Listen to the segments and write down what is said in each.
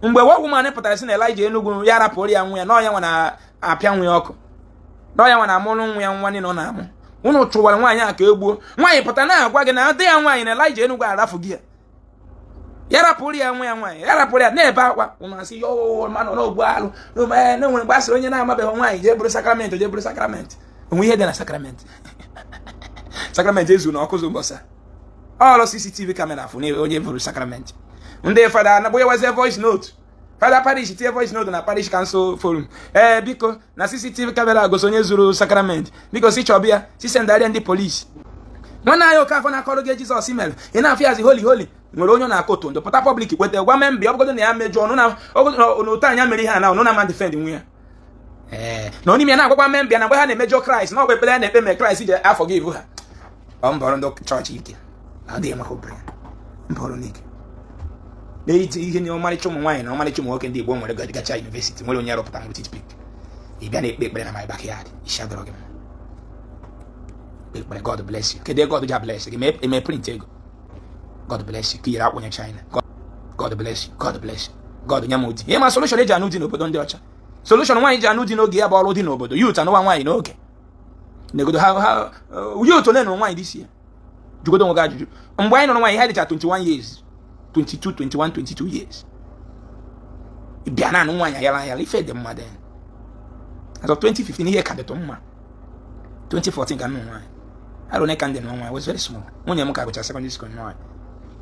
mgbe woman pụtara si na Eleija Enugu ya rapụrụ ya nwa ya na ya nwa na apịa nwa ya ọkụ na ya nwa na amụrụ nwa ya nwa nọ na-amụ unu chụwara nwaanyị a ka egbuo nwaanyị pụta na-agwa gị na dị ya nwaanyị na Eleija Enugu arafu gị ya rapụrụ ya nwa ya nwaanyị ya rapụrụ ya na-ebe akwa unu asị yo manụ n'ogbu alụ na nwere gbasara onye na-amabeghị nwaanyị jee bụrụ sakramenti onwe ihe dị na sakramenti sakramenti ezu na ọkụzụ mbọsa ọrụ CCTV kamera afụ na onye bụrụ sakramenti ndị fada na boye wazie voice note fada parish tie voice note na parish council forum biko na CCTV kamera gosi onye zuru sakramenti biko si chọbịa si sendarịa ndị polisi nwanne anyị Okafọ na-akọrọ gị Jizọs mere ị na-afịazi holy nwere onye na-akọtụ ndụ pụta public kweta gwa membi ọ bụgodo na ya mejọ n'otu anya mere ihe a na ọnụ na ma defend nwe ya na onye ime na-agwakwa membi na mgbe ha na-emejọ Kraịst na ọgba ekpere ya na-ekpe me Kraịst ji afọ gị ivu ha ọ mbọrọ ndị chọọchị ike adịghị enweghị obere mbọrọ n'ike na-eji ihe na ọmarịcha ụmụ nwaanyị na ọmarịcha ụmụ nwoke ndị Igbo nwere gacha university nwere onye rụpụta nwere titpik ị bịa na-ekpe ekpere na my backyard isi adọrọ gị ekpere God bless you kedu God ja bless gị eme print ego God bless you ka iyere akwụnye China God bless you God nye m ụdị ihe ma solution eji anụ dị n'obodo ndị ọcha solution nwaanyị ji anụ dị n'oge ya bụ ọrụ dị n'obodo youth anụwa nwaanyị n'oge negodo ha youth ole na nwaanyị dị isi ya jugodo nwoke ajụjụ mgbe anyị nọ nwaanyị ha dịcha 21 years 22 years bịa na anụ nwaanyị ayala ife dị mmadụ as of 2015 ihe ka dịtụ mma 2014 ka nụ nwaanyị arone ka ndị nọ nwaanyị was very small nwunye m ka gụcha secondary school nwaanyị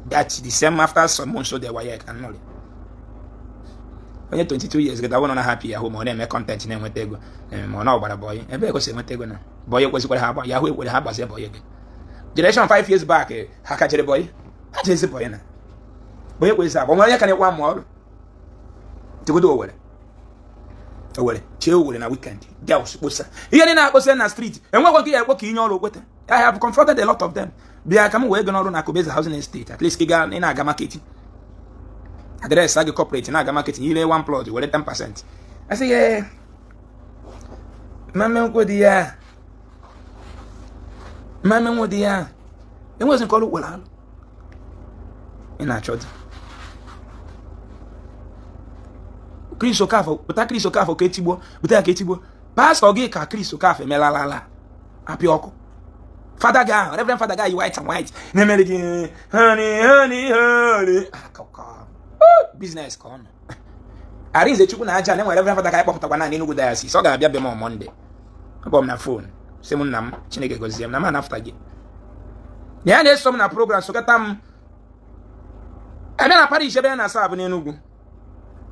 that the same after some months so they were here can nọrị onye 22 years gada wụ nọ na happy yahoo ma ọ na-eme content na-enweta ego ma ọ na ọgbara bọyị ebe ego si enweta ego na bọyị ekwezikwara ha yahoo ekwere ha gbazie bọyị gị generation 5 years back ha ka jere bọyị ha jezi bọyị na bọyị ekwezi abụ nwere onye ka na-ekwa ma ọrụ tegodo Owere chee Owere na weekend girls kposa ihe ndị na-akposa na street enwekwa nke ya ekwe ka inye ọrụ okweta I have confronted a lot of them bịa ka m wee go n'ọrụ na Akubeze housing estate at least ka ị na-aga marketing adreesị agị corporate na-aga marketing ire 1 plot were 10%. I say yeah mame nkwụ dị ya enwezi nke ọrụ ukwere alụ ị na-achọ dị Chris Okafọ pụta Chris Okafọ ka etigbo bute ya ka etigbo pastọ gị ka Chris Okafọ emelalala apịa ọkụ fada gị ahụ reverend fada gị white and white na-emere gị honey business ka ọ nọ Arinze Chukwu na aja na enwere reverend fada ka anyị kpọpụtakwa na Enugu diocese ọ ga-abịa bịa m Monday abụọ m na phone sị m nna m Chineke gozie m na ma nafta gị na ya na-eso m na program sokọta m abịa na parish ebe ya na-asa abụ n'Enugu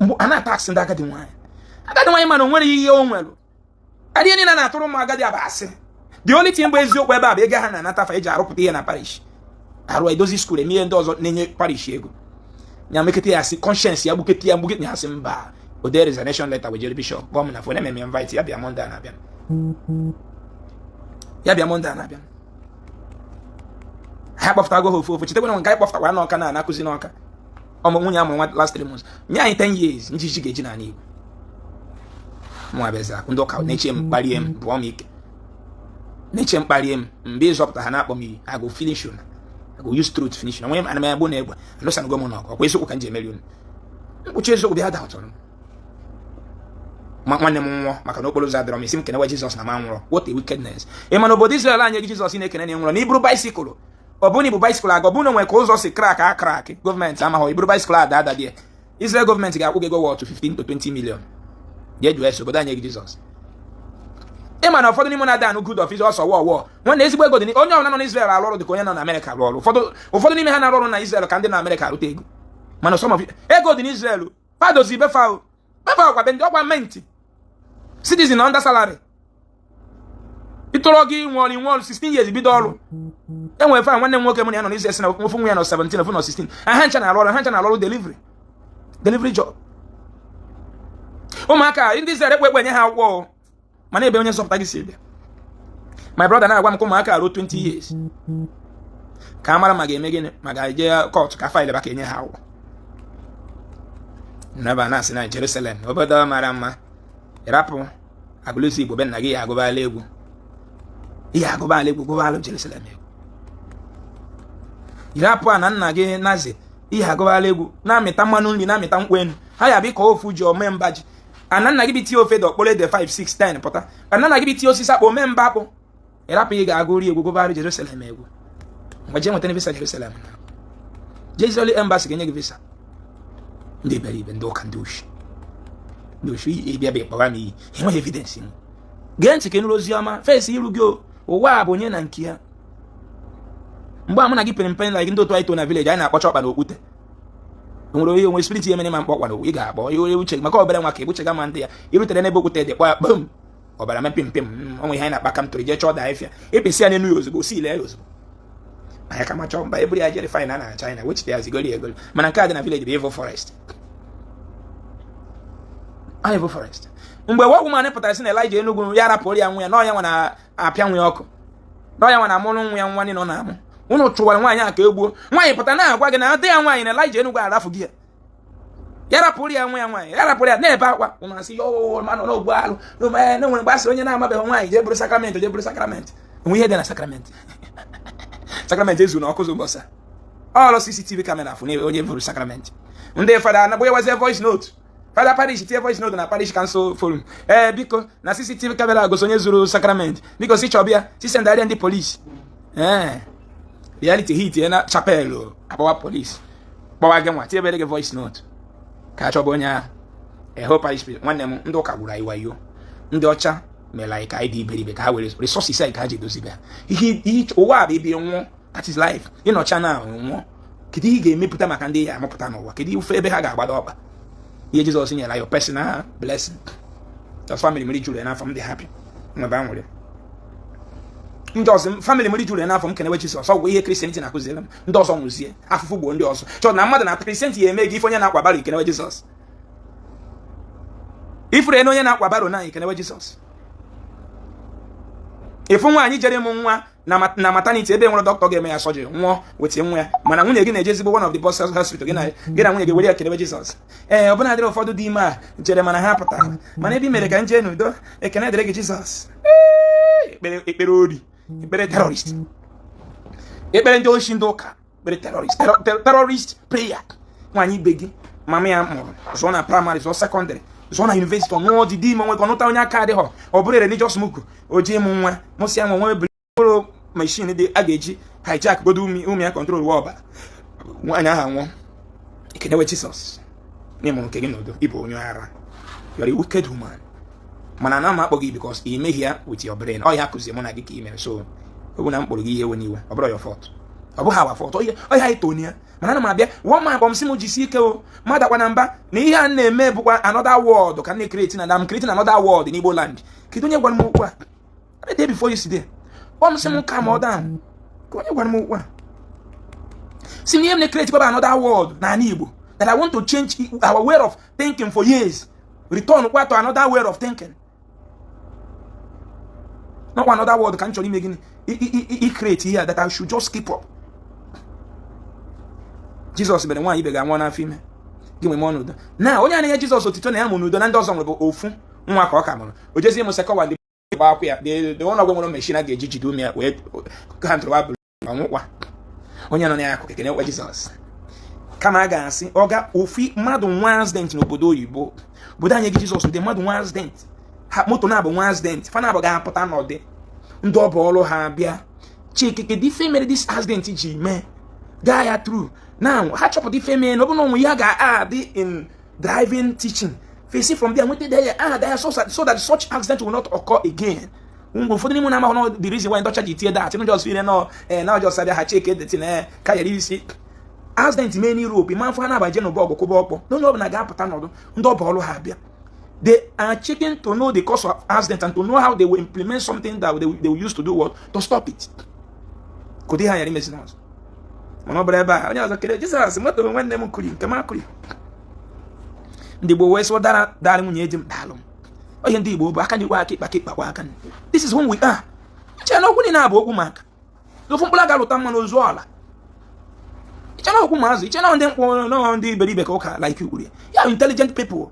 mgbe a na-ataksị ndị agadi nwaanyị mana o nwere ihe o nwere adịghị niile na-atụrụ m agadi abasị the only thing bụ eziokwu ebe a bụ ego ha na-anatafa eji arụpụta ihe na parish arụ edozi skuul eme ihe ndị ọzọ na-enye parish ego ya mekete ya asị conscience ya gbukete ya asị mba ode resignation letter wejere bishop kpọọ m na fon ememe invite ya bịa Monday a na-abịa ha kpọfụtago ha ofu chetakwana nke anyị kpọfụtakwa n'ọka na-akụzi n'ọka ọmụ nwunye amụrụ nwa last 3 months nye anyị 10 years njiji ga-eji n'ala Igbo Mathias Ezeaku ndị ụka na-eche mkpalie m bụ ọmịike na-eche mkpalie m mgbe ịzọpụta ha na-akpọ m iyi I go finish you I go use truth finish na nwere m ana m agbo na egbe alụsanago m n'ọgụ ọkwa eziokwu ka m ji emeri unu mkpuchi eziokwu bịa daụtọrọ m nwanne m nwụọ maka na okporo ụzọ adịrọ m isi m kenewe Jizọs na ma nwụrọ what a wickedness ị ma na obodo Israel anyị gị Jizọs na-ekene na nwụrọ na iburu baisikụl ọ bụ na ibu baisikụl aga ọ bụ na nwere ka ụzọ si krak akrak gọọmenti amaghị iburu baisikụl ada dị Israel gọọmenti ga-akwụ gị ego wọtụ 15 to 20 million ga-eju obodo anyị gị Jizọs ị ma na ụfọdụ n'ime na-ada anụ good office ọsọ wọ nwanne ezigbo ego dị onye ọbụla nọ n'Israel arụ ọrụ dị ka onye nọ na Amerịka arụ ọrụ ụfọdụ n'ime ha na-arụ ọrụ na Israel ka ndị na Amerịka arụta ego mana ego dị n'Israel padozi befa kwa ndị ọkwa menti citizen under salary ịtụrụ gị nwe ọrụ 16 years bido ọrụ enwere fa nwanne m nwoke m ya nọ n'Israel na ofu nwa ya nọ 17 ofu nọ 16 ha ncha na-arụ ọrụ delivery job ụmụaka ndị Israel ekwe nye ha akwụkwọ mana ebe onye nsọpụta gị si bịa my brother na-agwa m ka ụmụaka arụ 20 years ka a mara ma ga-eme gịnị ma ga-eje court ka faịlụ baka enye ha akwụkwọ naba na-asị na Jerusalem obodo mara mma ịrapụ agụlụsi Igbo be nna gị ya agụbala egwu gụbalụ Jerusalem egwu ịrapụ a na nna gị nazi ihe agụbala egwu na-amịta mmanụ nri na-amịta nkwụ enu ha ya bụ ka ofu ji ome mba ji ana nna gị bi tie ofe dị okporo ede 5 6 10 pụta ana nna gị bi tie osisi akpọ ome mba akpụ ịrapụ ị ga-agụ ri egwu gụbara Jerusalem egwu mgbe je nweta visa Jerusalem na Israeli embassy ga-enye gị visa ndị iberibe ndị ụka ndị oshi ịbịa bịa kpọga m iyi enweghị evidence m gee ntị ka ịnụrụ ozi ọma fesi iru gị ụwa bụ onye na nke ya mgbe a mụ na gị pere mpe like ndị otu anyị to na village anyị na-akpọcha ọkpa na okwute nwere onye onwe spirit ya mere ma mkpọkwa na ị ga-akpọ ihe uche maka obere nwa ka ebuchega ma ndị ya irutere n'ebe okwute dị kpọ kpom ọbara mepe mpe onwe ihe anyị na-akpa ka m tụrụ jee chọọ da afịa ịpịsị ya n'enu ya ozugbo si ile ya ozugbo anya ka ma chọọ mba eburu ya jere fine na China wechite ya zigori egoli mana nke a dị na village bụ evil forest evil forest mgbe woman pụtara si na Eleija Enugu ya rapụrụ ya nwa ya na ọnya nwa na-apịa nwa ya ọkụ na ọnya nwa na-amụrụ nwa ya nwa nị nọ na-amụ unu chụwara nwaanyị a ka egbuo nwaanyị pụta na-agwa gị na dị ya nwaanyị na Eleija Enugu arafụ gị ya rapụrụ ya nwa ya nwaanyị ya rapụrụ ya na-ebe akwa unu asị yo manụ n'ogbu alụ na nwere mgbasị onye na-amabeghị nwaanyị jee bụrụ sakramenti onwe ihe dị na sakramenti sakramenti ezu na ọkụ zụgbọsa ọlụ CCTV kamera afụ na onye bụrụ sakramenti ndị fada anabụ ya wazie voice note fada parish tie voice note na parish council forum biko na CCTV kamera gosi onye zuru sakramenti biko si chọbịa si sendarịa ndị polisi reality hit na chapel akpọwa polisi kpọwa gị nwa tiebere gị voice note ka achọba onye ahụ eho parish spirit nwanne m ndị ụka gwuru anyị wayo ndị ọcha mere anyị ka anyị dị iberibe ka ha were resources anyị ka ha ji edozibe ha ihe ụwa bụ ibi nwụọ that is life ịnọcha na nwụọ kedu ihe ga-emepụta maka ndị ya amụpụta n'ụwa kedu ufe ebe ha ga-agbado ọkpa ihe Jizọs nyere anyị personal blessing the family mere juru n'afọ m dị happy nwebe nwere ndị ọzọ family mere juru n'afọ m kenewe Jizọs ọgwụ ihe Christianity na-akụziri m ndị ọzọ nwụzie afụfụ gbuo ndị ọzọ chọọ na mmadụ na Christianity ya eme gị ife onye na-akwa baro ikenewe Jizọs ifure na onye na-akwa baro na ikenewe Jizọs ifu nwaanyị jere m nwa na maternity ebe nwere dọkịta ga-eme ya surgery nwụọ weta nwa ya mana nwunye gị na-eje ezigbo one of the best hospital gị na nwunye gị were ya kenewe Jizọs ọbụna dịrị ụfọdụ dị ime a jere mana ha pụtara mana ebe i mere ka m jee n'udo ekene dịrị gị Jizọs ekpere ori ekpere terrorist ekpere ndị oshi ndị ụka ekpere terrorist prayer nwaanyị ibe gị mama ya mụrụ zụọ na primary zụọ secondary zụọ na university ọnụọ dị ime nwekọ nụta onye aka adịghọ ọ bụrụ religious muku o jee m nwa mụsị ya nwe bụrụ machine dị a ga-eji hijack godo ume ya control wa ọbara nwaanyị ahụ nwụọ ekenewe Jizọs n'ịmụrụ nke gị n'udo ịbụ onye ara you are a wicked woman mana na m akpọ gị because i meghị ya with your brain ọ ya kụzie mụ na gị ka i mere so ọ bụ na m kpọrọ gị ihe ewe n'iwe ọ bụrụ your fault ọ bụghị our fault ọ ya ito ya mana ana m abịa one man bọm si m jisi ike o mmadụ akwa na mba na ihe a na-eme bụkwa another world ka na-ekreti na dam creating another world n'Igbo land kedu onye gwara m okwu a the day before yesterday bọm si m calm down ka onye gwara m okwu a si m ihe m na-ekreti kwa another world na Igbo that I want to change our way of thinking for years return kwa to another way of thinking not another world ka m chọrọ ime gịnị i create here that I should just keep up. Jesus bere nwaanyị ibe ga-anwụ n'afọ ime gị nwe m ọnọdụ na onye anya Jizọs otito na ya mụ n'udo na ndị ọzọ nwere bụ ofu nwa ka ọ ka mụrụ o jezie m sekọwa ndị gba akwụ ya dị ọnụ ọgwụ nwere machine a ga-eji jide ume ya wee ka ntụrụ abụrụ ọnwụkwa onye nọ n'akụkụ ekene nkwa Jizọs kama a ga-asị ọ ga ofu mmadụ nwa accident n'obodo oyibo obodo anyị gị Jizọs dị mmadụ nwa accident ha moto na-abụ nwa accident fa na-abụ ga-apụta n'ọdị ndị ọ bụ ọrụ ha bịa chikeke dị ife mere this accident ji mee gaa ya through now ha chọpụta ife mee na ọ bụ na onwe ya ga-adị in driving teaching facing from there nweta there there so that such accident will not occur again ụfọdụ n'ime na-amaghị na the reason why ndọcha ji tie that no just feel na just abịa ha cheke detin ka yara isi accident mee n'Europe ma mfụ ha na-abaje n'ụba ọgụ kwụba ọkpọ n'onye ọbụla ga-apụta n'ọdụ ndị ọba ọrụ ha bịa they are checking to know the cause of accident and to know how they will implement something that they will use to do what to stop it. Could they hire imagine us? Mama braba, onye ọzọ kere Jesus moto nwanne m kuri nke ma kuri. Ndị Igbo wee sọ dara nwunye eji m dalụ. Onye ndị Igbo bụ aka nyekwa aka ikpa kwa aka. This is who we are. Iche na okwu ni na-abụ okwu maka. Ofu mkpụrụ ga-alụta mmanụ ozu ọla. Iche na okwu maazị, iche na ndị mkpụrụ na ndị iberibe ka ụka like you. You are intelligent people.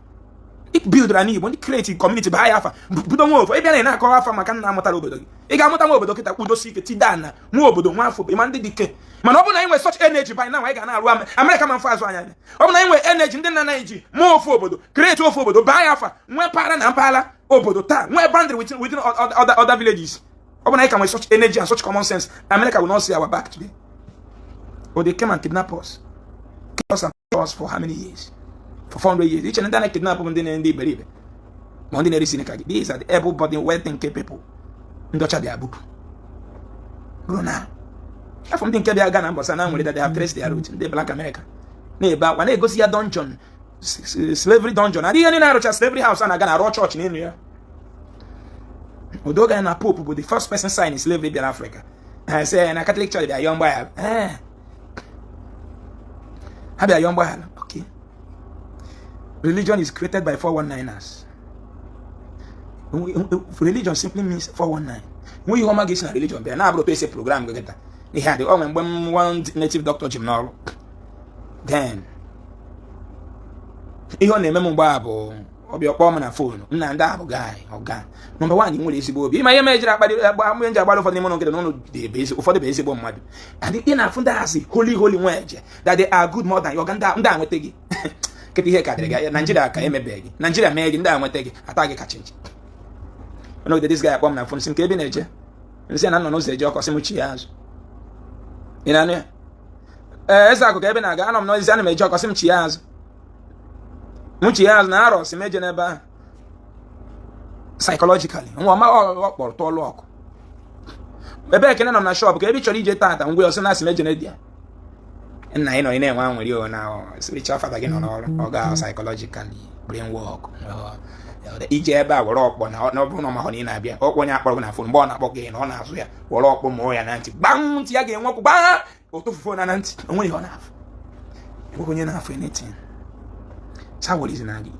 build an Igbo, ndị create community by afa budo nwa obodo. Ebe na akọ afa maka nna amụtara obodo gị. Ị ga-amụta nwa obodo kịta kwudosi ike tidana nwa obodo nwa afọ ịma ndị dike. Mana ọ bụ na anyị nwere such energy by now anyị ga na-arụ America ma mfa azụ anya. Ọ bụ na anyị nwere energy ndị nna anyị ji mụọ ofu obodo, create ofu obodo, by afa, nwee mpaghara na mpaghara obodo taa, nwee boundary within other villages. Ọ bụ na anyị ka nwere such energy and such common sense, America will not see our back today. Or they came and kidnap us. Kill us and kill us for how many years? For 400 years. Each and then kidnap them and they believe it. These are the able-bodied, well-thinking people. Ndocha their book. Bro, now. From thinking they are Ghana, but now that they have traced their roots in the Black America. When they go see a dungeon, slavery dungeon, I didn't know slavery house and I got a raw church in India. Odoga and a pope, but the first person signed slavery in Africa. I say, in a Catholic church, they are young boy. Have a young boy. Okay. Religion is created by 419ers. Religion simply means 419. When you want to get a religion, they are now able to say program. They had the one native doctor Jim Noro. Then, you name a Bible or your permanent phone. Nanda guy or guy. Number one, you will see Bobby. My image about for the mono the basic for the basic mud. And the inner fundasi, holy wedge, that they are good more than your down with Teggy. Get here, Nigeria, Beg. Nigeria made down with Teggy, a target catching. You know that this guy upon my phone, some cabinet, and say, I don't know the joke or some which he has. You know, Ezeaku Cabin, I got no anime joke or some she has. Which he has now, imagine about psychologically. Or to lock. Maybe can on a shop, can be chorije tat and we also not imagine it. And I know in one with you now, switch off again on all psychologically, brain work. The Ijeba were up on no Bruno Mahoney in Abia, or when I put on a phone, born up again on us, we're up more and anti. Bounce again, walk back, or to phone and anti, only on half. When you're not for anything. Sao is Nagi.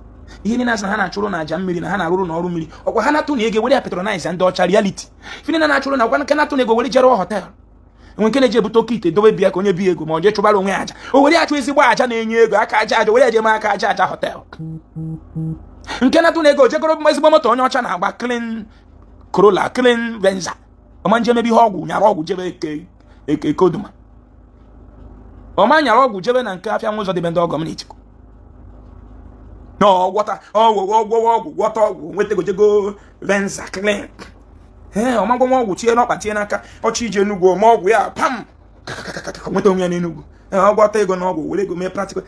Even as Hana Churona, Jamil, and Hana Ruru, or Rumi, or Hana Tunege, where patronize and Dodge reality. Feeling a natural, one cannot to nego Jero Hotel. When can a Jebutoki, the Dobe Biak on your Biego, or Jetubalo Waj, or where you actually watch and in your Akaja, where Jamaka Jaja Hotel. Cannot nego, Jacob Masbomoto on your channel, but clean Corolla, clean Venza. A man maybe Hogu, Yarogu, Jebe, a Koduma. O man Yarogu, Jeben and Kafian was the Bendo community. No, water, water, wait to go, Venza, clean. Eh, o mango wo tie no patie naka o chije nugo mo ogwu ya pam kweto nya n'enugu o gwata ego na ogwu wele go me practical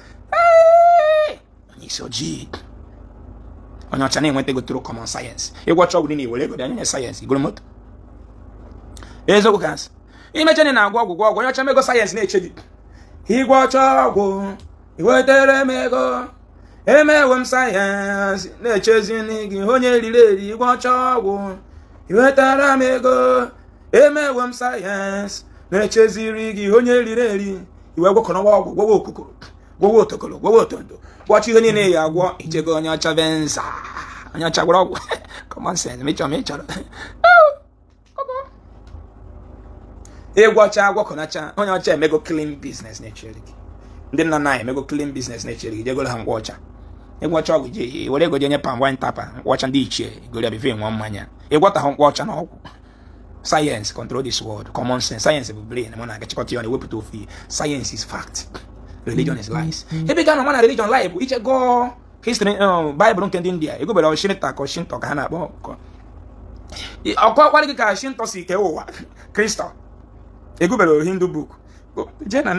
ni soji onye cha na enweta ego through common science igwacha ogwu ni wele go anya science igoro moto ezo kas imagine na agwa onye cha mego science na eche gị igwacha ogwu iwetere mego emewem science na echezi ni gị onye riri igwacha ogwu iwetara m ego emewe m sayensị na-echeziri gị onye riri iwe gwakọrọ ọgwụ gwowe okukuru gwowe otokolo gwowe otondo gwachi ihe niile ya agwọ ichego onye ọcha venza onye ọcha gwara ọgwụ common sense mechọrọ ịgwọcha gwakọnacha onye ọcha emego clean business na-echere gị ndị nna nna emego clean business na-echere gị jegolo ha ngwa ọcha ịgwọcha ọgwụ je were ego je nye pam wine tapa ngwọcha ndị ichie igoro bife nwa mmanya ịgwọta ha ngwa ọcha na ọgwụ science control this world common sense science bụ brain mụ na gachịkọta ya na-ewepụta ofe science is fact religion is lies ebe ga na mana religion lie bụ iche go history bible nke ndị India egobere Shinto ka Shinto ka ha na-akpọ ọkwa gị ka Shinto si ke ụwa Kristo egobere Hindu book je na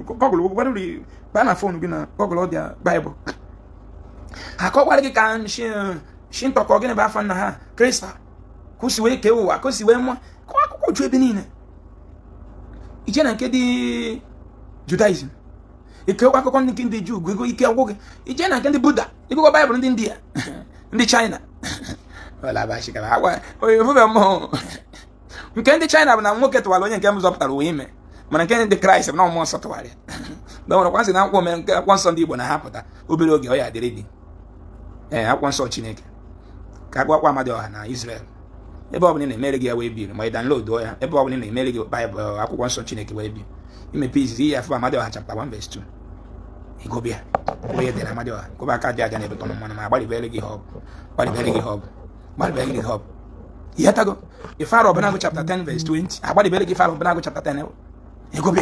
Google gwaruri ba na phone gị na Google dia Bible akọkwara gị ka Shinto ka gịnị bụ afọ nna ha Kristo kwụsị wee kee ụwa kwụsị wee mụọ kọwa akụkọ ju ebe niile ije na nke dị Judaism ikekwa akụkọ ndị Juu gwego ike ọgwụ gị ije na nke ndị Buddha ikekwa Bible ndị India ndị China wala ba shikara agwa oye fube mmụọ nke ndị China bụ na nwoke tụwara onye nke m zọpụtara uwe ime mana nke ndị Kraịst bụ na mmụọ nsọ tụwara ya dọwara kwasị na akwụkwọ mere nke akwụkwọ nsọ ndị Igbo na-ahapụta obere oge ọ ya dịrị dị akwụkwọ nsọ Chineke ka agwakwa Amadioha na Israel ebe ọbụla na-emere gị ya wee biri ma ị download ya ebe ọbụla na-emere gị Bible akwụkwọ nsọ Chineke wee biri imepe izizi ya afọ Amadioha chapter 1 verse 2 go be where then I'm go back at Jajan every ton of my body very hub. Body very hub. Body very hub. Yet ago. If I open chapter 10, verse 20, I body very give Banago chapter 10. You go be.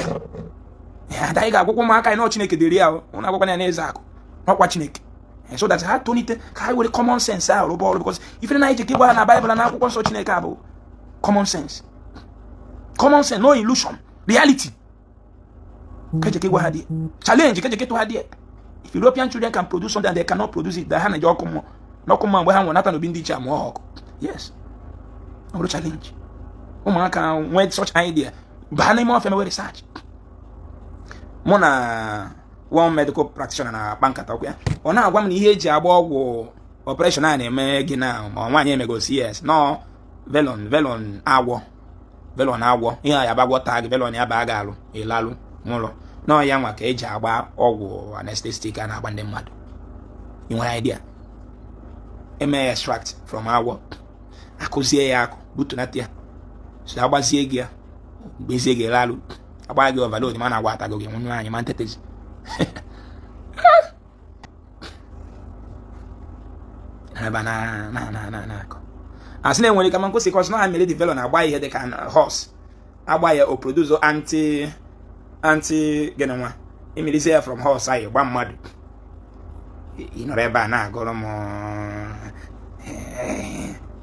And I got one mark I know Chineke the real, when I go on an Ezeaku, not watching it. And so that's hard to need to with common sense out because if you're not keep one Bible and I go such a cable, common sense. Common sense, no illusion, reality. Challenge, if European children can produce something they cannot produce it, they have a come no come on, we have not been teacher more. Yes. No challenge. Woman can wait such idea. Banning more family research. Mona one medical practitioner na bank atokwe. Ona agwa m na ihe eji agba ọgwụ operation a na-eme gị na ma nwanyị emego CS. No velon agwọ. Velon agwọ. Ihe ya bagwo tag velon ya ba ga-alụ, ịlalụ, nwụlọ. No ya nwa ka eji agba ọgwụ anesthetic a na-agba ndị mmadụ. You want idea? Eme extract from agwọ. Akụzie ya akụ, butunata ya. So agbazie gị ya. Bezie gị lalụ. Agba gị overload mana agwa atago gị nwunye anyị man tetezi. Na. Asị enwere ka man kwesị cause no ha mere develop na agba ihe dị ka horse. Agba ya o produce anti gịnị nwa. Emilize ya from horse ayi gba mmadụ. Ị nọrọ ebe a na-agụrụ m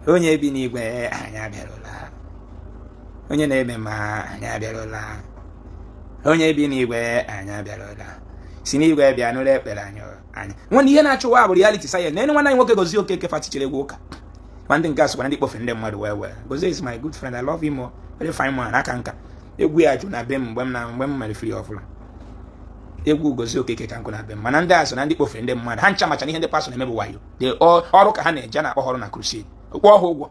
onye bi n'igwe anyị abịarụla. Onye na-eme ma anyị abịarụla. Onye bi n'igwe anyị abịarụla. Si n'igwe bịa n'ụlọ ekpere anyị. Nwanne ihe na-achụwa bụ reality science. Na nwanne anyị nwoke Gozie Okeke fatichere egwu ụka. Nwanne nke asụkwa ndị kpofe ndị mmadụ well. Gozie is my good friend. I love him more. Very fine man. Aka nka. Egwu ya jụ na be m mgbe m mere free ọfụla. Egwu Gozie Okeke ka nkụ na be m. Mana ndị asụ na ndị kpofe ndị mmadụ. Ha ncha macha na ihe ndị pastor na-eme bụ wayo. Ọrụ ka ha na-eje na akpọ ọrụ na crusade. Kwụọ ha ụgwọ.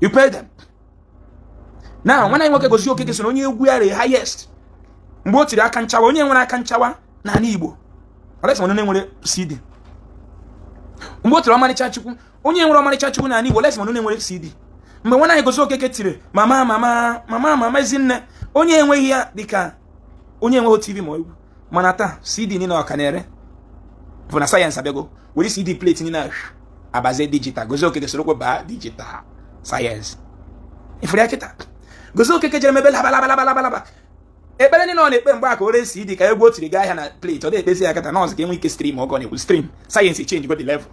You pay them. Now, nwanne anyị nwoke Gozie Okeke so na onye egwu ya re highest. Mgbe o tiri aka nchawa, onye nwere aka nchawa na ala Igbo. Olesi onye nwere CD. Mgbe o tiri ọmarịcha Chukwu, onye nwere ọmarịcha Chukwu na ala Igbo, olesi onye nwere CD. Mgbe nwanne anyị Gozie Okeke tiri mama ezinne, onye enweghị ya dịka onye enweghị TV ma egwu. Mana taa CD niile ọka na-ere. Bụ na sayensị abịago, were CD plate niile abazie digital. Gozie Okeke sorokwa baa digital sayensị. Ifuru ya kịta. Gozie Okeke jere mebe laba. Ekpere niile ọ na-ekpe mgbe aka ore CD ka egwu o tiri gaa ahịa na plate. Ọ na-ekpezi ya kịta nọọsụ ka enwe ike stream ọgọ na-ekwu stream. Science change go the level.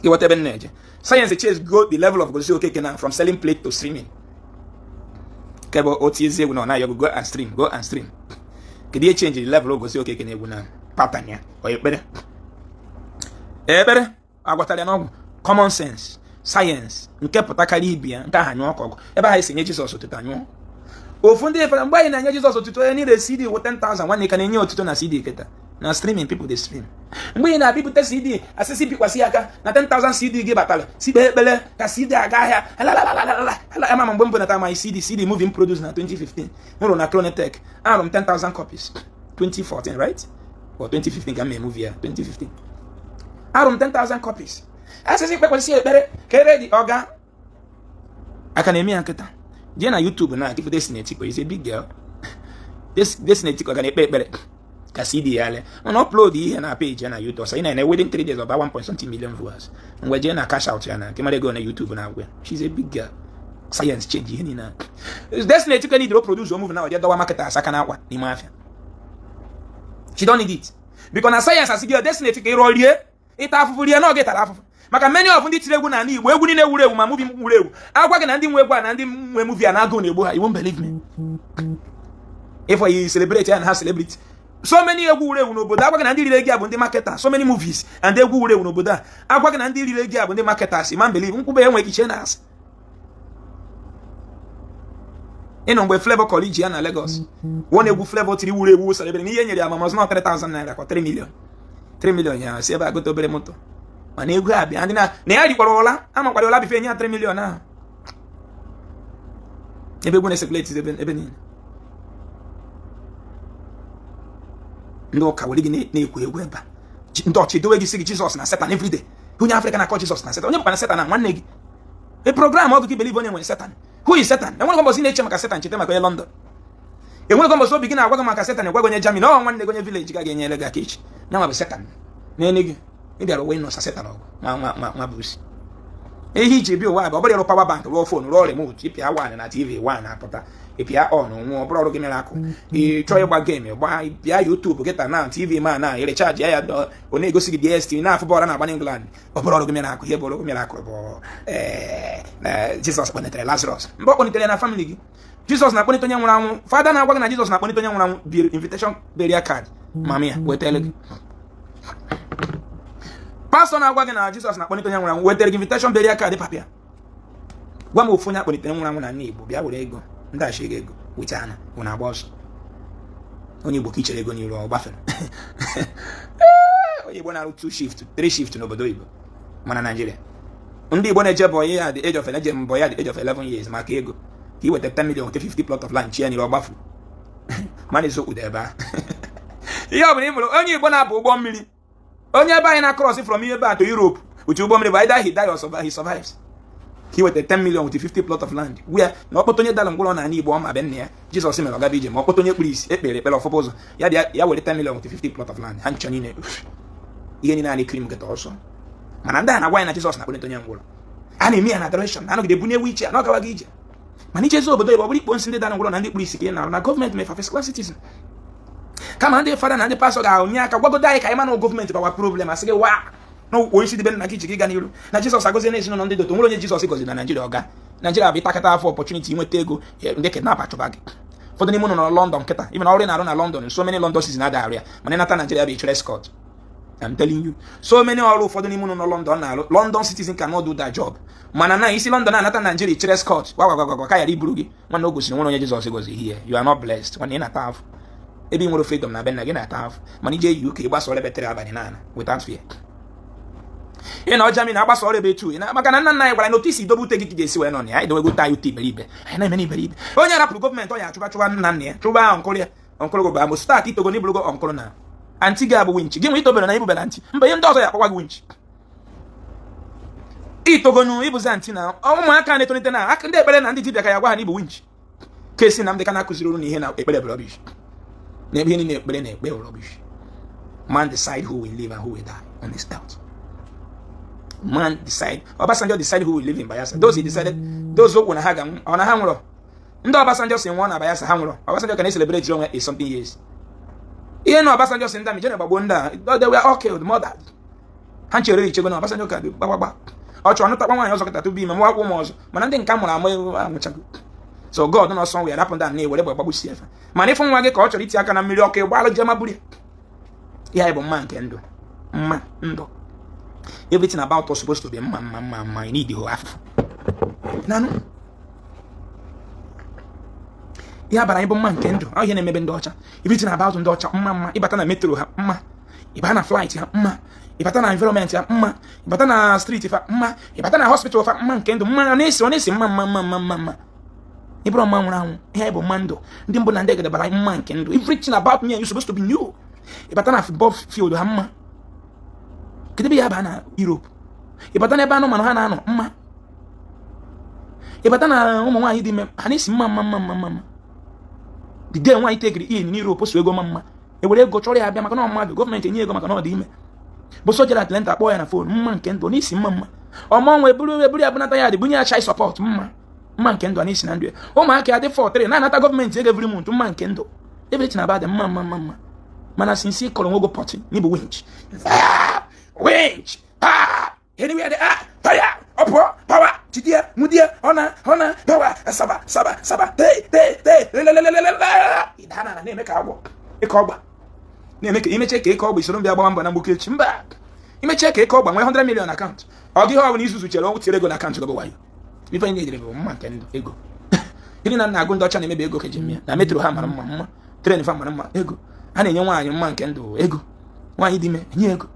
Ịghọta ebe nna-eje. Science change go the level of Gozie Okeke now from selling plate to streaming. Kebe o tiezi egwu na ọ na-ayọ go and stream. Kedu ihe change the level of Gozie Okeke na egwu na pattern ya ọ ekpere. Ekpere agwatara ya n'ọgwụ common sense. Science nke pụtakarị ibia nke aha nyụọ ọkọgụ ebe ha esi nye Jizọs otuto anyụọ ofu ndị efere mgbe anyị na-enye Jizọs otuto onye niile CD wụ 10,000 nwanne ka na-enye otuto na CD keta na streaming people dey stream mgbe ị na-abịpụta CD asịsị bikwasị aka na 10,000 CD gị batara sikpe ekpele ka CD aga ahịa ama mgbe m bụ nata my CD movie produce na 2015 nwụrụ na Clonetech arụ m 10,000 copies 2014 right or 2015 ka m mee movie ya 2015 arụ m 10,000 copies asịsị kpekwasị ekpere ka ere dị ọga aka na-eme ya nkịta jee na YouTube na akịfụ Destiny Etiko is a big girl. Destiny Etiko ga na-ekpe ekpere ka CD ya le mana upload ihe na page ya na YouTube so ị na within 3 days about 1.something million viewers mgbe jee na cash out ya na kemara ego na YouTube na agwa she's a big girl. Science change ihe niile Destiny Etiko need to produce a movie now je dowa marketers aka na akwa n'ime afia she don't need it because na science as girl Destiny Etiko ịrụ rie ịta afụfụ rie na ọ ga-etara afụfụ maka many of ndị tiri egwu na Igbo egwu niile wuru ewu ma movie wuru ewu agwa gị na ndị nwe egwu na ndị nwe movie na agụ na-egbu ha you won't believe me if you celebrate and have celebrity so many egwu wuru ewu n'obodo agwa gị na ndị rire gị bụ ndị marketers so many movies and egwu wuru ewu n'obodo a agwa gị na ndị rire gị bụ ndị marketers man believe nkwube enweghị iche na asị ịnọ mgbe Flavor College ya na Lagos one egwu Flavor tiri wuru ewu celebrate n'ihe nyere ya mama ọzọ 3,000 naira kwa 3 million ya si ebe agote obere moto mana egwu abịa ndị na ya rikwara ụla amakwara ụla bife nye 3 million ahụ ebe egwu na-esekuleti ebe niile ndị ụka were gị na-ekwu egwu ebe ndị ọchị dowe gị si gị Jizọs na Satan everyday onye Afrịka na-akọ Jizọs na Satan onye bụkwa na Satan na nwanne gị e program ọgụ gị believe onye nwere Satan who is Satan enwere mbọsị na-eche maka Satan chete maka onye London enwere mgbe so begin agwa gị maka Satan gwa onye Germany ọ nwanne gị onye village ga ga-enyere gị aka echi na nwa bụ Satan na-enye gị ị bịara wee nọsa Satan ọgụ nwa bụ isi ihe iji bi ụwa bụ ọ bụrụ ịrụ power bank rụọ phone rụọ remote ịpịa 1 na TV 1 na-apụta ịpịa on nwụọ ọ bụrụ ọrụ gị mere akụ ị chọọ ịgba game gba bịa YouTube kịta na TV ma na ịrechaji ya ọ na-egosi gị DSTV na-afụ bọọlụ na-agba n'England ọ bụrụ ọrụ gị mere akụ ihe bụ ọrụ gị mere akụ bụ Jizọs kpọnitere Lazarus mgbe ọ kpọnitere na family gị Jizọs na-akpọnite onye nwụrụ anwụ fada na-agwa gị na Jizọs na-akpọnite onye nwụrụ anwụ biri invitation burial card mama ya wetara gị pastor na-agwa gị na Jizọs na-akpọnite onye nwụrụ anwụ wetara gị invitation burial card papịa gwa m ofu onye akpọnitere nwụrụ anwụ na nne Igbo bịa were ego ndị achị ego weta ana bụ na agba ọsọ onye Igbo ka ichere ego n'iru ọ gbafere onye Igbo na-arụ 2 shift 3 shift n'obodo Igbo mana Nigeria ndị Igbo na-eje bụ ya the age of 11 years maka ego ka i weta 10 million nke 50 plot of land chi ya n'iru ọ gbafu mana eziokwu dị ebe a ihe ọ bụla ị mụrụ onye Igbo na-abụ ụgbọ mmiri onye ebe anyị na-cross from ihe ebe a to Europe uche ụgbọ mmiri bụ either he die or he survives he wete 10 million with 50 plot of land where na ọkpọta onye dala ngwụrọ na Igbo ọma be nne ya Jizọs mere ọgaba ije ma ọkpọta onye kpuru isi ekpere ekpere ọfụfụ ụzọ ya were 10 million with 50 plot of land ha nchọ niile ihe niile a na-ekiri m nketa ọsọ mana ndị a na-agwa anyị na Jizọs na-akpọnete onye ngwụrọ a na-eme ya na adoration anọgide ebunye ewu iche na ọgawa gị ije mana ichezi obodo Igbo ọ bụrụ ikpo nsị ndị dala ngwụrọ na ndị kpuru isi ka ị na-arụ na gọọmenti mefa first class citizen kama ndị fada na ndị pastọ ga-ahụnye aka gwagodo anyị ka anyị ma na gọọmenti bawa problem asị gị wa na onye isi dịbe nna gị ji gị ga n'iru na Jizọs agọzie n'ezinụlọ ndị doto nwere onye Jizọs gọziri na Naịjirịa ọga Naịjirịa bụ ịtakata afọ opportunity inweta ego ndị kidnap achụba gị ụfọdụ n'ime ụlọ nọ London kịta ibe na ọrụ na-arụ na London so many London season adagharị ya mana ịnata Naịjirịa bụ ichere escort I'm telling you so many ọrụ ụfọdụ n'ime ụlọ nọ London na-arụ London citizen cannot do that job mana na isi London anata Naịjirịa ichere escort gwagwagwagwa ka yara iburu gị nwanne o gosiri nwere onye Jizọs gọziri here you are not blessed nwanne ị na-ata afọ ebe ị nwere freedom na be nna gị na-ata afọ mana ije UK gbasa ọrụ ebetere abalị naanị without fear ị na ọjami na-agbasa ọrụ ebe etu maka na nna nna anyị gwara na otu isi dobe ute gị ka ga-esi wee nọ na ya anyị dewego taa ute iberibe anyị na-eme n'iberibe onye rapụrụ gọọmenti ọ ya chụba nna nna ya chụba ọnkụrụ ya ọnkụrụ gị bụ amụ start itogo na ibulugo ọnkụrụ na antị gị abụ winchi gị nwe itobere na ibubere ntị mba ihe ndị ọzọ ya akpọkwa gị winchi itogonu ịbụzi antị na ụmụaka na-etonite na aka ndị ekpere na ndị dibịa ka ya gwa ha na ịbụ winchi ka esi na ndị ka na-akụziri olu na ihe na ekpere bụ rubbish na ebe ihe niile ekpere na-ekpe rubbish man decide who will live and who will die on this earth. Man decide. Obasanjo decide who will live in Bayelsa. Those he decided, those who wanna hang on a hangro. Ndo Obasanjo say one Bayelsa hangro. Obasanjo can celebrate your is something years. You know Obasanjo say that me general babonda. They were all killed, murdered. Hanchi really chego na Obasanjo ka do baba. Ocho anu takwa wan yo sokata to be me mo mo. Man ndị nka mụrụ amụ so God no somewhere happen that na were gbagbu si efa. Man if nwa gị ka ọ chọrọ iti aka na mmiri ọkụ ịgbalụ jema buri. Ya bụ mma nke ndụ. Mma ndụ. Everything about us supposed to be I need the whole half. Nanu. Yeah, but I bụ mma nke ndụ. Ọ ihe na-emebe ndị ọcha. Everything about ndị ọcha mma ịbata na metro ha mma. Ịbata na flight ha mma. Ịbata na environment ha mma. Ịbata na street ha mma. Ịbata na hospital ha mma nke ndụ mma na-esi mma. Ịbụrụ mma nwụrụ anwụ. Ihe bụ mma ndụ. Ndị mbụ na ndị egede bara mma nke ndụ. Everything about me and you supposed to be new. Ịbata na football field ha mma. Kedebe ya ba na Europe. Ịbata na ebe anụ manụ ha na-anọ mma. Ịbata na ụmụ nwaanyị dị ime ha na-esi mma. The day nwaanyị tegiri in Europe so ego mma. E were ego chọrọ ya abịa maka na mmadụ gọọmenti enye ego maka na ọ dị ime. Bụ soja Atlanta akpọ ya na phone mma nke ndụ n'isi mma. Ọmọ eburu ya bunata ya dị bunye ya chai support mma. Mma nke ndụ n'isi na ndụ. Ụmụaka ya dị 43 na-anata gọọmenti ego every month mma nke ndụ. Everything about them mma. Mana since kọrọ nwogo pọtị n'ịbụ winch. Winch! Anywhere they are, fire, upward, power, chidia, mudia, honor, power, saba, idana na name ka agbo. Ike ogba. Na-eme ka imeche ka ike ogba isoro mbịa agba mbọ na mgbuke echi mba. Imeche ka ike ogba nwee 100 million account. Ọ gị ọ bụ n'izuzu chere o tire ego na account go wayo. Ife nye ejere bụ mma nke ndụ ego. Ndị na agụ ndị ọcha na-emebe ego ka ejimi ya. Na metro ha mara mma. Train fa mara mma ego. A na-enye nwaanyị mma nke ndụ ego. Nwaanyị dị ime enye ego.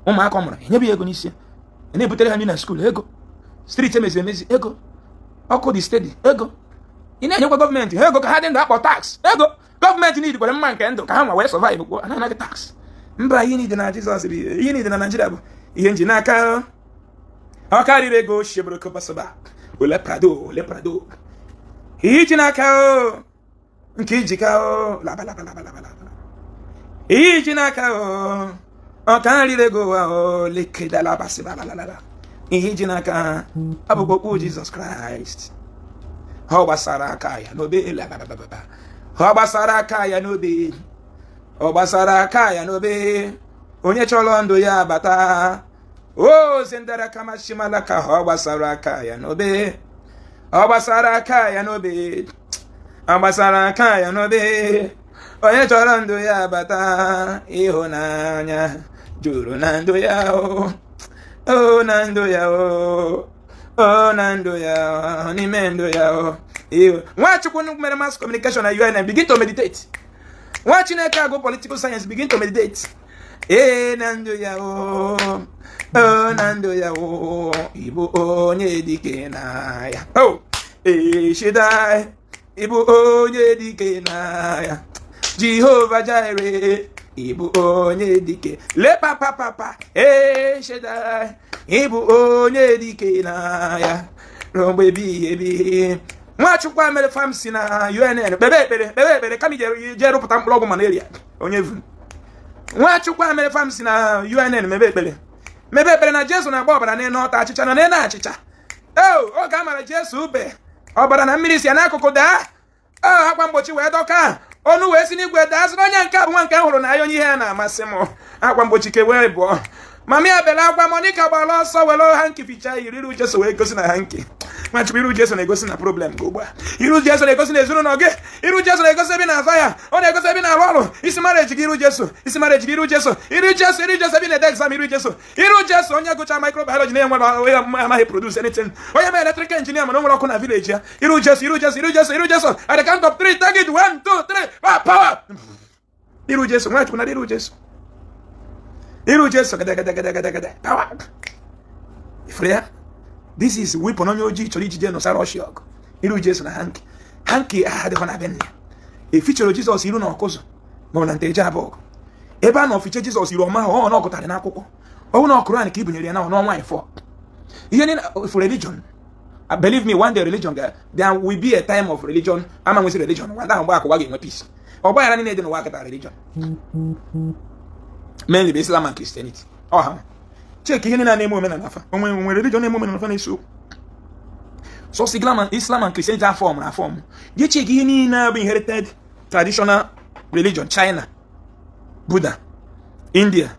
Ụmụaka mụrụ enyebi ego n'isi na-ebutere ha ndị na skuul ego street emezi ego ọkụ dị steady ego ị na-enyekwa gọọmenti ego ka ha dị ndụ akpọ tax ego gọọmenti need kwere mma nke ndụ ka ha nwa wee survive kwuo anaghị tax mba ihe niile na Jizọs bụ ihe niile na Naịjirịa bụ ihe nji n'aka ọ karịrị ego shebroko basaba ole prado ihe ji n'aka nke ijika o laba laba laba laba laba iji n'aka o ọka nrire go o lekeda laba si laba laba laba ihe iji n'aka abụkwa okpu Jizọs Kraịst ọ gbasara aka ya n'obe laba laba laba ọ gbasara aka ya n'obe ọ gbasara aka ya n'obe onye chọrọ ndụ ya bata o zendara kama shimala ka ọ gbasara aka ya n'obe ọ gbasara aka ya n'obe ọ gbasara aka ya n'obe onye chọrọ ndụ ya bata ịhụnanya juru na ndụ ya o na ndụ ya o na ndụ ya n'ime ndụ ya Nwachukwu mere mass communication na UN begin to meditate. Nwa Chineke agụ political science begin to meditate. Na ndụ ya na ndụ ya ịbụ onye dike na ya Shaddai ịbụ onye dike na ya Jehovah Jireh ịbụ onye dike le papa Shaddai ịbụ onye dike na ya mgbe ebighị Nwachukwu mere famsi na UNN kpebe ekpere kama je rụpụta mkpụrụ ọgwụ malaria onye vu Nwachukwu mere famsi na UNN mebe ekpere na Jesu na-agba ọbara n'elu ọta achịcha na n'elu achịcha oge a mara Jesu ube ọbara na mmiri si ya n'akụkụ daa akwa mgbochi wee dọka ọnụ wee si n'igwe daa sịrị onye nke bụ nwa nke hụrụ na ya onye ihe ya na-amasị m akwa mgbochi ke wee bụọ mami abela akwa Monica gbara ọsọ were hanki ficha iriru Jesu wee gosi na hanki Nwachukwu iru Jesu na-egosi na problem gị ugbu a iru Jesu na-egosi na ezinụlọ gị iru Jesu na-egosi ebe na-azọ ya ọ na-egosi ebe na-arụ ọrụ isi marriage gị iru Jesu isi marriage gị iru Jesu iru Jesu ebe na-ede exam iru Jesu onye gụcha microbiology na-enwe amaghị produce anything onye mee electrical engineer mana o nwere ọkụ na village ya iru Jesu at the count of 3 target 1 2 3 power iru Jesu Nwachukwu na iru Jesu gada power ifre. This is weapon onye ojii chọrọ ijide n'ọsara ọshịọgụ iru Jesu na hanki adịghọ na benne efichọrọ Jizọs iru na ọkụzụ maọbụ na nteje abụọ ebe a na ofiche Jizọs iru ọma ọ na ọgụtarị n'akwụkwọ ọwụ na Quran ka ibunyere ya na n'ọnwa ifọ ihe niile for religion. Believe me, one day religion there will be a time of religion ama nwesi religion wanda mgbe akụwa ga-enwe peace ọgba yara niile dị n'ụwa kịta religion mainly bụ Islam and Christianity ọha check ihe niile na-eme omenala nafa onwe religion na-eme omenala nafa na-eso so Islam and Christianity are form je check ihe niile bụ inherited traditional religion China Buddha India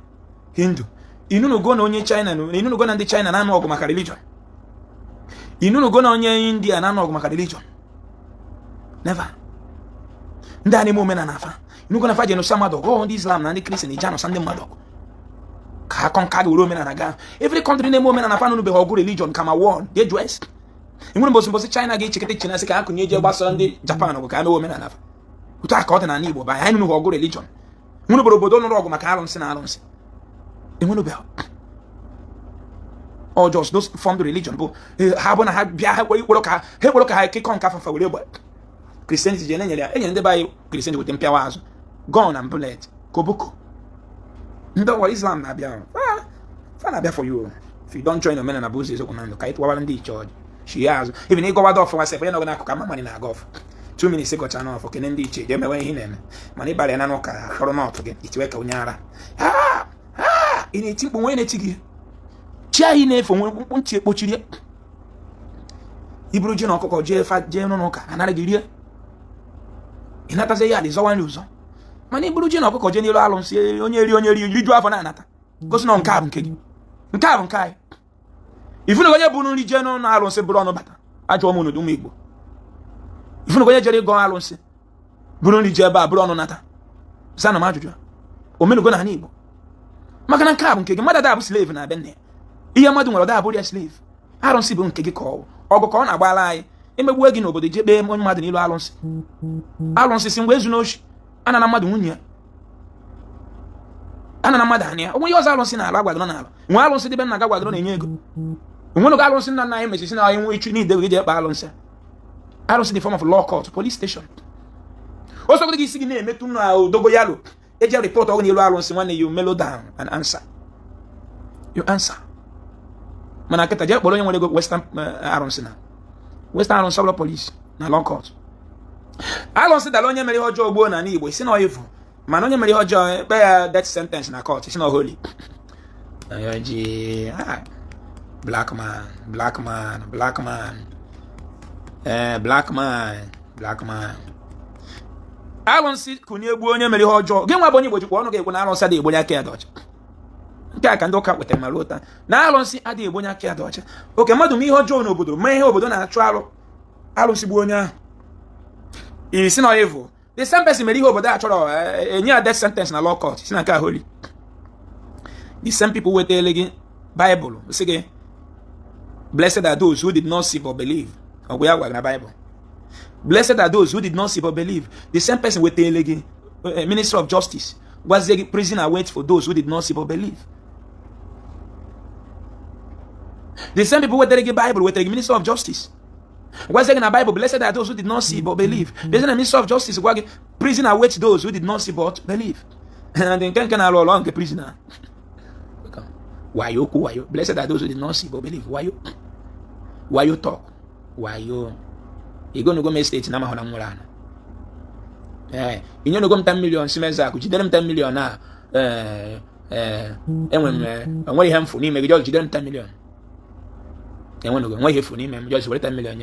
Hindu inunugo na onye China inunugo na ndị China na-anụ ọgụ maka religion inunugo na onye India na-anụ ọgụ maka religion never ndị a na-eme omenala nafa inunugo na fa jenosa mmadụ ndị Islam na ndị Christian eji anụsa ndị mmadụ ka konka ga omenala ga every country na-eme omenala fa nụbeghị ọgụ religion kama world dey dress enwere mbosi China ga-echekete China sị ka akụ nye je gbasara ndị Japan ọgụ ka mee omenala fa otu aka ọ dị na Igbo ba anyị nụbeghị ọgụ religion nwere obodo nụrụ ọgụ maka arụnsị na arụnsị enwerebeghị all just those formed religion bụ ha bụ na ha bịa ha kwere ka ha kekọ nka fafa were gba Christianity je na-enyere ya enyere ndị be anyị Christianity wete mpịawa azụ gun and bullet koboko ndị ọwa Islam na-abịa fa na-abịa for you if you don't join omenala bụ ụzọ eziokwu na ndụ ka ịtụwara ndị iche ọjị shi ya azụ even ịgọwa dọfụ wasef onye nọgụ n'akụkụ ama mani na agọf 2 minutes gọcha n'ọfọ kene ndị iche je mewe ihe na-eme mana ịbara ya na n'ụka họrọ n'ọtụ gị itiwe ka onye ara ị na-eti mkpu onye na-eti gị chi anyị na-efe nwere mkpu nchi ekpochiri iburu ji na ọkụkọ jee n'ụka anara gị rie ị natazi ya adịzọwa nri ụzọ mana iburu ji na ọkụkọ jee n'elu alụmsị onye ri rijuo afọ na-anata gosi na nke a bụ nke gị nke a bụ nke anyị ifunu onye bụ nri jee n'ụlọ alụmsị bụrụ ọnụ bata ajọ ọmụ n'ụdị ụmụ Igbo ifunu onye jere ịgọ alụmsị bụrụ nri jee ebe a bụrụ ọnụ nata sana m ajụjụ omenugo na Igbo maka na nke a bụ nke gị mmadụ ada bụ slave na be nne ihe mmadụ nwere ọda abụrụ ya slave alụmsị bụ nke gị ka ọgụ ka ọ na-agbala anyị emegbuo gị n'obodo je kpee onye mmadụ n'ilu alụmsị si mgbe ezu n'oshi ana na mmadụ nwunye ya ana na mmadụ anya onwe ihe ọzọ alụmsị na-ala agwadoro n'ala nwe alụmsị dị be nna ga gwadoro na-enye ego onwenugo alụmsị nna nna anyị mechisi na anyị nwe ichu n'ide gị je ekpe alụmsị dị form of law court police station o sogodo gị isi gị na-emetụ na odogo yalo eji report ọgụ n'elu alụmsị nwanne you mellow down and answer mana kịta je kpọrọ onye nwere ego western alụmsị na western alụmsị ọbụla police na law court alụsị dara onye mere ihe ọjọọ gboo na Igbo isi na oyivu mana onye mere ihe ọjọọ ekpe ya death sentence na court isi na holy black man alụsị kunye gbuo onye mere ihe ọjọọ gị nwa bụ onye Igbo jikwa ọnụ ga-egbu na alụsị adịghị egbonye aka ya dị ọcha nke a ka ndị ụka kwetere ma ruo taa na alụsị adịghị egbonye aka ya dị ọcha oke mmadụ mee ihe ọjọọ n'obodo mee ihe obodo na-achụ alụsị gbuo onye ahụ isi na evil the same person mere ihe obodo a chọrọ enye ya death sentence na law court si na nke a holy the same people wetele gị Bible sị gị blessed are those who did not see but believe ọgwụ ya gwara na Bible blessed are those who did not see but believe the same person wetele gị minister of justice gwazie gị prison awaits for those who did not see but believe the same people wetele gị Bible wetele gị minister of justice what's in the Bible? Blessed are those who did not see but believe. There's a minister of justice. Prison awaits those who did not see but believe. And then can I along the prisoner? Why you? Blessed are those who did not see but believe. Why you talk? Why you going to go make state na mahona mulana? You know go 10 million simeza ku jidere 10 million na enwe hem fu ni me just jidere 10 million. And when you go, why for him? Just wait 10 million.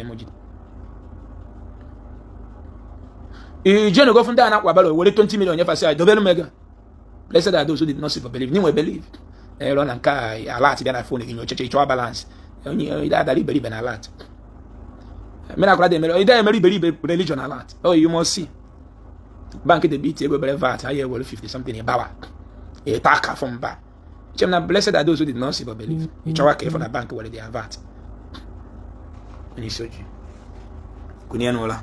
You just go from there and about 20 million. If I say, double mega. Blessed are those who did not see but believe. You will believe. Run and car a lot. Then I phone in your church. Your balance. You that believe in a lot. Men are glad they believe religion a lot. Oh, you must see. Bank the beat. You go better VAT. I will 50 something a bawa. A taka from back. Blessed are those who did not see but believe. You try to for the bank where they are VAT. Ni soji kunia nola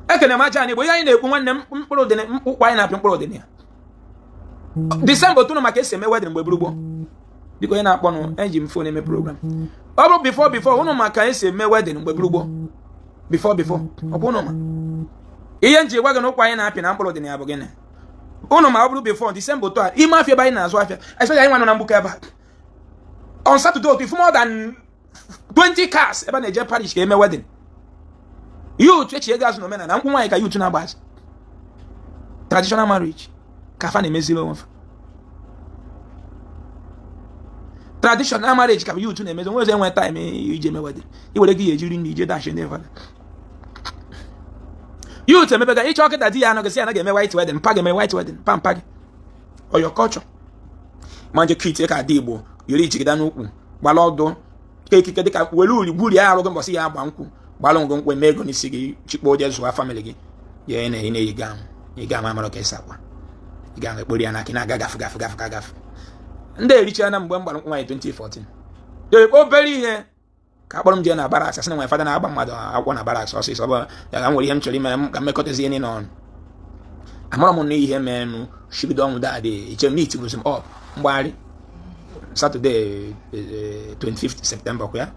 ekene majani boya ina ekwu nwanne mkpụrụ dị mkpụkwa anyị na-apị mkpụrụ dị ya December tunu maka ese me wedding mgbe burugbo biko na akpọ no eji m phone eme program ọ bụ before unu maka ese me wedding mgbe burugbo before ọ bụ unu ma ihe nji gwa gị na ụkwa anyị na-apị na mkpụrụ dị ya bụ gịnị unu ma ọ bụrụ before December to ime afia banyị na-azụ afia especially anyị nwa nọ na mbuka ebe on Saturday if more than 20 cars ebe na-eje parish ka eme wedding youth echi ego azụ n'omena na nkwụ nwaanyị ka youth na-agbazi traditional marriage ka fa na-emeziri onwe fa traditional marriage ka youth na-emezi onwe enwe time ije eme wedding iwere gị ejiri ndị ije dash ndị fada youth emebega ịchọ ọkịta di ya anọ gị anaghị eme white wedding mpa ga-eme white wedding mpa gị or your culture manje kit ka dị Igbo yiri ichigida n'ukwu gbala ọdụ keke dịka were uri gburi arụ gị mbọsị ya agba nkwụ gbalụ ngụ nkwụ eme ego n'isi gị chikpo oje zụwa family gị ya na-eyi ga amara ka esi akwa ị ga ekpori ya na akị na-aga gafe ndị ericha na mgbe mgbara nkwụ nwaanyị 2014 obere ihe ka akpọrọ m jee na baraks asị na nwe fada na-agba mmadụ akwụkwọ na baraks ọsịsọ bụ ya ga nwere ihe m chọrọ ime ka mmekọtazi ihe n'ọnụ amara m na ihe menụ shibido ọnwụ dadị iche m n'iti gosi m ọ mgbagharị Saturday 25th September kwa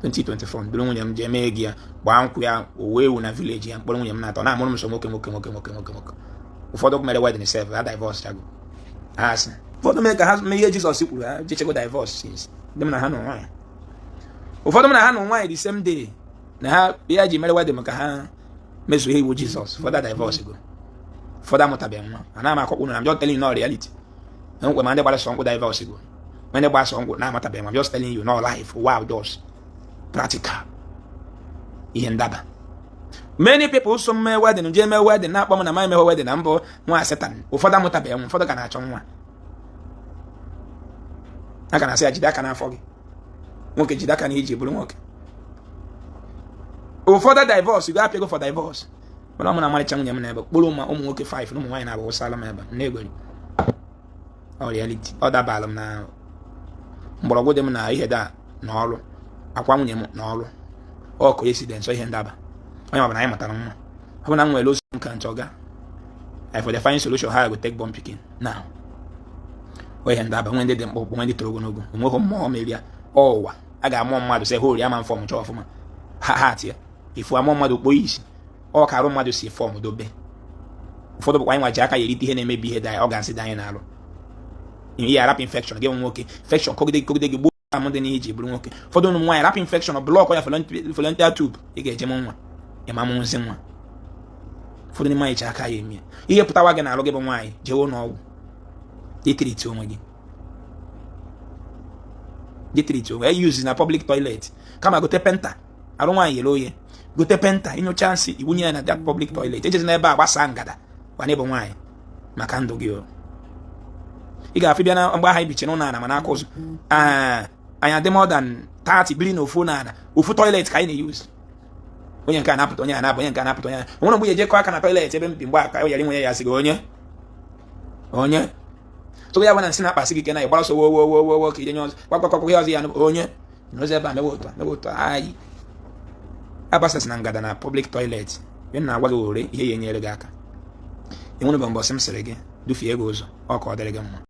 2024 bụrụ nwunye m je mee gị ya gbaa nkwụ ya owe ewu na village ya mkpọrọ nwunye m na-atọ na amụrụ m so nwoke ụfọdụ mere wedding self ha divorce chago asị ụfọdụ mere ka ha mee ihe Jizọs kwuru ha jechego divorce since ndị m na ha nọ nwaanyị ụfọdụ m na ha nọ nwaanyị the same day na ha ya ji mere wedding ka ha mezuo ihe iwu Jizọs ụfọdụ divorce go ụfọdụ amụtabeghị nwa ana m akọkpụ na I'm just telling you no reality enwekwe ma ndị gbara sọ nkwụ divorce go when the boss on na amatabeghị I'm just telling you no life wow just practical ihe ndaba many people so me wedding je me wedding na akpọ m na ma eme wedding na mbụ nwa Satan ụfọdụ amụtabeghị nwa ụfọdụ ka na-achọ nwa aka na asị jide aka n'afọ gị nwoke jide aka na iji bụrụ nwoke ụfọdụ divorce ga apịago for divorce mana m na amarịcha nwunye m na ebe kpụrụ ụmụ nwoke 5 na ụmụ nwaanyị na-abụ ụsala m ebe na-egweri reality ọ dabara m na mgbọrọgwụ dị m na ihe da n'ọrụ akwa nwunye m n'ọrụ ọ coincidence ihe ndaba onye ọbụla anyị matara mma ọ bụ na m nwere ozu nka nchọga for the fine solution ha go take bomb picking now ihe ndaba nwe ndị dị mkpụkpụ nwe ndị toro ogologo onweghị mmụọ meria ọwa a ga-amụ mmadụ sị hori ama fọm chọọ ọfụma ha tie ifu amụ mmadụ kpoo isi ọ ka arụ mmadụ si fọm dobe ụfọdụ bụkwa anyị nwa ji aka ya erite ihe na-emebi ihe dị ọ ga-asị dị anyị na-arụ ihe ya rap infection gị nwoke infection kogide gị gbuo amụ dị n'ihe iji bụrụ nwoke ụfọdụ ụmụ nwaanyị rap infection blọk ya volunteer tube ị ga-eje m nwa ịma m nzi nwa ụfọdụ n'ime anyị ji aka ya eme ihe pụtawa gị na-alụ gị bụ nwaanyị jewe n'ọgwụ detriti onwe gị detriti onwe yuzi na public toilet kama gote penta arụ nwaanyị yere oye gote penta inyocha nsị iwunye ya na that public toilet ejezi n'ebe a gbasaa ngada gwana ịbụ nwaanyị maka ndụ gị o ị ga-afị bịa na mgbe aha ibiche n'ụlọ ana mana aka ụzụ anyị adị more than 30 biri na ofu n'ala ofu toilet ka anyị na-eyuzi onye nke anapụta onye anapụ onye nke anapụta onye nwere mgbe ejekọ aka na toilet ebe mbi mgbe aka yara nwe ya sị gị onye so ya bụ na nsị na-akpasị gị ke na ịgbara so wo ka ije nye ọzọ gbakọkọ ihe ọzọ ya onye n'ozi ebe a mewe ụtọ anyị abasasị na ngada na public toilet na-agwa gị ore ihe ya enyere gị aka enwere bụ mbọsị m sịrị gị dufie gị ụzọ ọ ka ọ dịrị gị mma